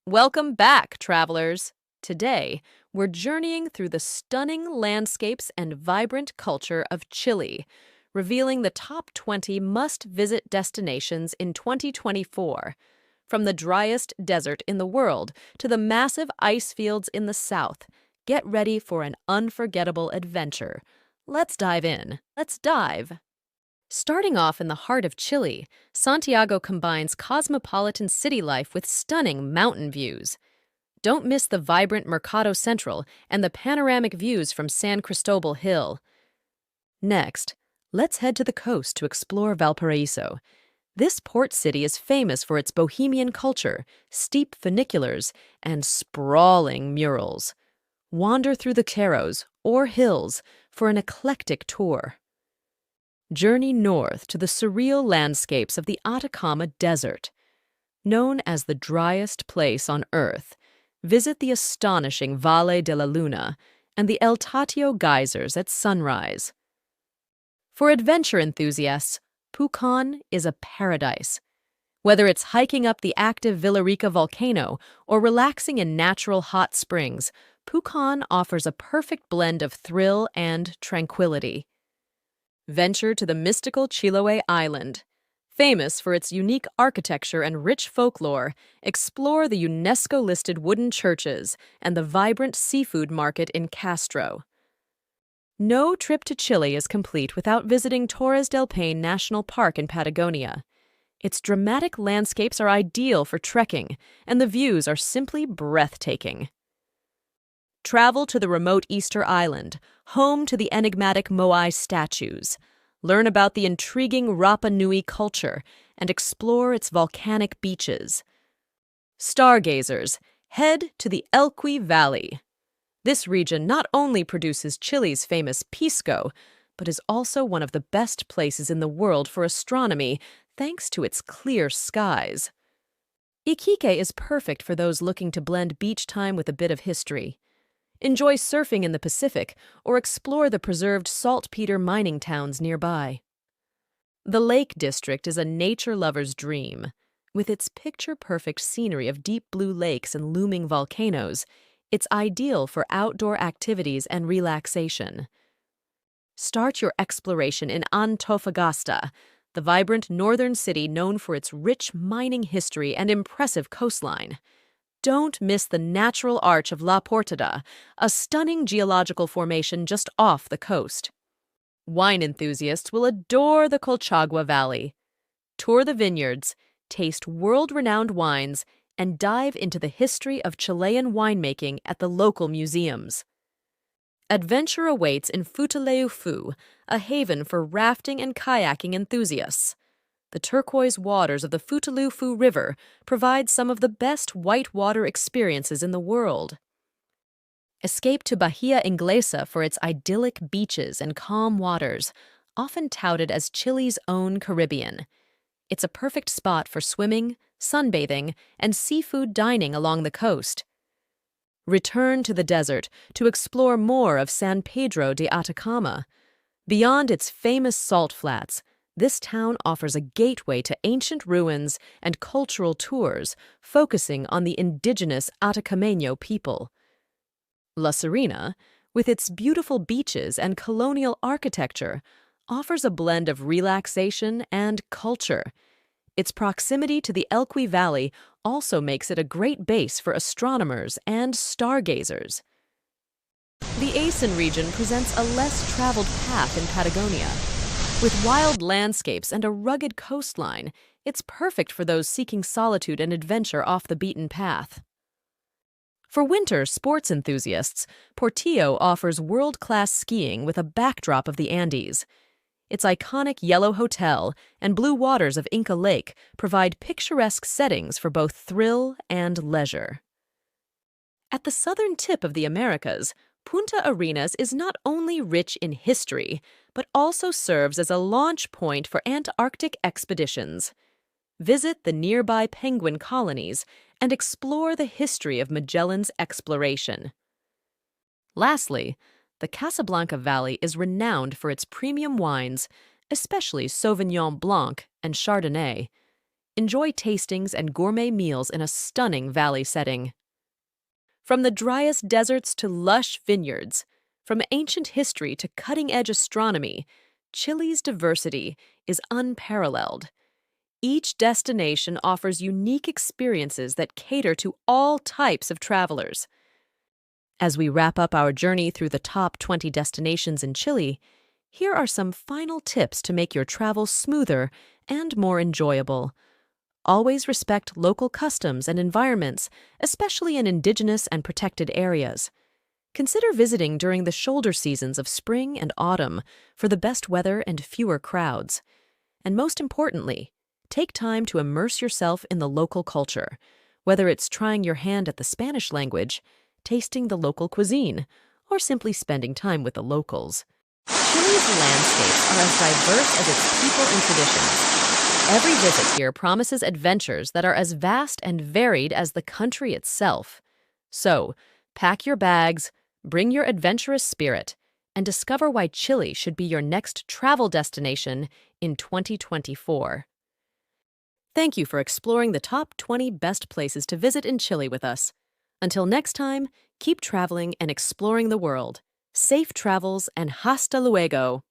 Welcome back, travelers. Today, we're journeying through the stunning landscapes and vibrant culture of Chile, revealing the top 20 must-visit destinations in 2024. From the driest desert in the world to the massive ice fields in the south, get ready for an unforgettable adventure. Let's dive in. Let's dive. Starting off in the heart of Chile, Santiago combines cosmopolitan city life with stunning mountain views. Don't miss the vibrant Mercado Central and the panoramic views from San Cristobal Hill. Next, let's head to the coast to explore Valparaiso. This port city is famous for its bohemian culture, steep funiculars, and sprawling murals. Wander through the cerros, or hills, for an eclectic tour. Journey north to the surreal landscapes of the Atacama Desert. Known as the driest place on Earth, visit the astonishing Valle de la Luna and the El Tatio geysers at sunrise. For adventure enthusiasts, Pucón is a paradise. Whether it's hiking up the active Villarrica volcano or relaxing in natural hot springs, Pucón offers a perfect blend of thrill and tranquility. Venture to the mystical Chiloé Island. Famous for its unique architecture and rich folklore, explore the UNESCO-listed wooden churches and the vibrant seafood market in Castro. No trip to Chile is complete without visiting Torres del Paine National Park in Patagonia. Its dramatic landscapes are ideal for trekking, and the views are simply breathtaking. Travel to the remote Easter Island, home to the enigmatic Moai statues. Learn about the intriguing Rapa Nui culture and explore its volcanic beaches. Stargazers, head to the Elqui Valley. This region not only produces Chile's famous pisco, but is also one of the best places in the world for astronomy thanks to its clear skies. Iquique is perfect for those looking to blend beach time with a bit of history. Enjoy surfing in the Pacific or explore the preserved saltpeter mining towns nearby. The Lake District is a nature lover's dream. With its picture-perfect scenery of deep blue lakes and looming volcanoes, it's ideal for outdoor activities and relaxation. Start your exploration in Antofagasta, the vibrant northern city known for its rich mining history and impressive coastline. Don't miss the natural arch of La Portada, a stunning geological formation just off the coast. Wine enthusiasts will adore the Colchagua Valley. Tour the vineyards, taste world-renowned wines, and dive into the history of Chilean winemaking at the local museums. Adventure awaits in Futaleufu, a haven for rafting and kayaking enthusiasts. The turquoise waters of the Futaleufu River provide some of the best whitewater experiences in the world. Escape to Bahia Inglesa for its idyllic beaches and calm waters, often touted as Chile's own Caribbean. It's a perfect spot for swimming, sunbathing, and seafood dining along the coast. Return to the desert to explore more of San Pedro de Atacama. Beyond its famous salt flats, this town offers a gateway to ancient ruins and cultural tours focusing on the indigenous Atacameño people. La Serena, with its beautiful beaches and colonial architecture, offers a blend of relaxation and culture. Its proximity to the Elqui Valley also makes it a great base for astronomers and stargazers. The Asen region presents a less traveled path in Patagonia. With wild landscapes and a rugged coastline, it's perfect for those seeking solitude and adventure off the beaten path. For winter sports enthusiasts, Portillo offers world-class skiing with a backdrop of the Andes. Its iconic yellow hotel and blue waters of Inca Lake provide picturesque settings for both thrill and leisure. At the southern tip of the Americas, Punta Arenas is not only rich in history, but also serves as a launch point for Antarctic expeditions. Visit the nearby penguin colonies and explore the history of Magellan's exploration. Lastly, the Casablanca Valley is renowned for its premium wines, especially Sauvignon Blanc and Chardonnay. enjoy tastings and gourmet meals in a stunning valley setting. From the driest deserts to lush vineyards, from ancient history to cutting-edge astronomy, Chile's diversity is unparalleled. Each destination offers unique experiences that cater to all types of travelers. As we wrap up our journey through the top 20 destinations in Chile, here are some final tips to make your travel smoother and more enjoyable. Always respect local customs and environments, especially in indigenous and protected areas. Consider visiting during the shoulder seasons of spring and autumn for the best weather and fewer crowds. And most importantly, take time to immerse yourself in the local culture, whether it's trying your hand at the Spanish language, tasting the local cuisine, or simply spending time with the locals. Chile's landscapes are as diverse as its people and traditions. Every visit here promises adventures that are as vast and varied as the country itself. So, pack your bags, bring your adventurous spirit, and discover why Chile should be your next travel destination in 2024. Thank you for exploring the top 20 best places to visit in Chile with us. Until next time, keep traveling and exploring the world. Safe travels and hasta luego!